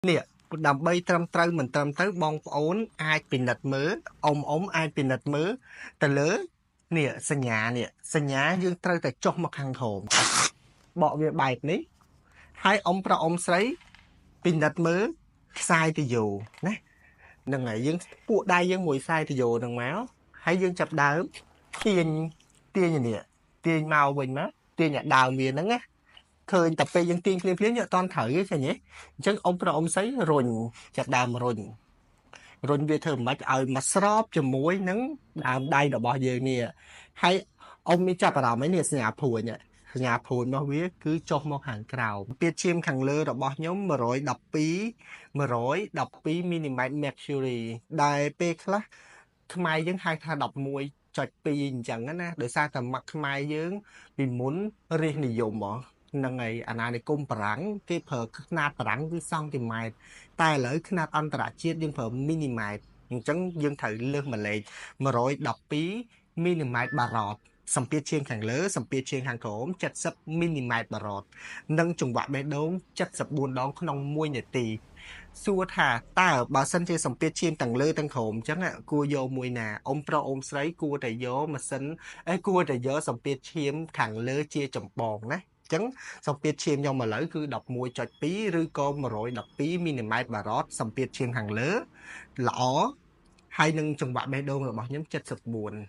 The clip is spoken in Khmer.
នេះដើម្បីត្រឹមត្រូវមិនត្រឹមត្រូវបងប្អូនអាចពិនិត្យមើលអ៊ំអាចពិនិត្យមើលទៅលើនេះសញ្ញាយើងត្រូវតែចុះមកខាងក្រោមបកវាបែបនេះហើយអ៊ំប្រុសអ៊ំស្រីពិនិត្យមើលខ្សែទយោណាហ្នឹងហើយយើងពួកដៃយើងមួយខ្សែទយោហ្នឹងមកហើយយើងចាប់ដើមទាញនេះទាញមកវិញមកទាញអាដើមវាហ្នឹងណាឃើញតែពេលយើងទាញភ្លាមយើងអត់តន់ត្រូវទេឃើញទេអញ្ចឹងអ៊ំប្រុសអ៊ំស្រីរុញចាប់ដើមរុញវាធ្វើមិនខ្មិចឲ្យមកស្របជាមួយនឹងដើមដៃរបស់យើងនេះហើយអ៊ំមានចាប់អារម្មណ៍នេះសញ្ញាព្រួញរបស់វាគឺចុះមកខាងក្រោមពាក្យឈាមខាងលើរបស់ខ្ញុំ112មីលីម៉ែត្រ mercury ដែលពេលខ្លះខ្មែរយើងហៅថា11.2 អញ្ចឹងណាដោយសារតែមកខ្មែរយើងពីមុនរាជនិយមហ្នឹងហើយអាណានិគមបារាំងគេប្រើຂະຫນາດបារាំងគឺសង់ទីម៉ែត្រតែឥឡូវຂະຫນາດអន្តរជាតិយើងប្រើមីលីម៉ែត្រអញ្ចឹងយើងត្រូវលើសមួយលេខ112មីលីម៉ែត្របារ៉តសម្ពាធឈាមខាងលើសម្ពាធឈាមខាងក្រោម70មីលីម៉ែត្របារ៉តនិងចង្វាក់បេះដូង74ដងក្នុង1នាទីសួរថាតើបើសិនជាសម្ពាធឈាមទាំងលើទាំងក្រោមអញ្ចឹងគួរយកមួយណាអ៊ំប្រុសអ៊ំស្រីគួរតែយកម៉ាស៊ីនគួរតែយកសម្ពាធឈាមខាងលើជាចម្បងណាអញ្ចឹងសម្ពាធឈាមខ្ញុំឥឡូវគឺ11.2ឬក៏112មីលីម៉ែត្របារ៉តសម្ពាធឈាមខាងលើល្អហើយនឹងចង្វាក់បេះដូងរបស់ខ្ញុំ74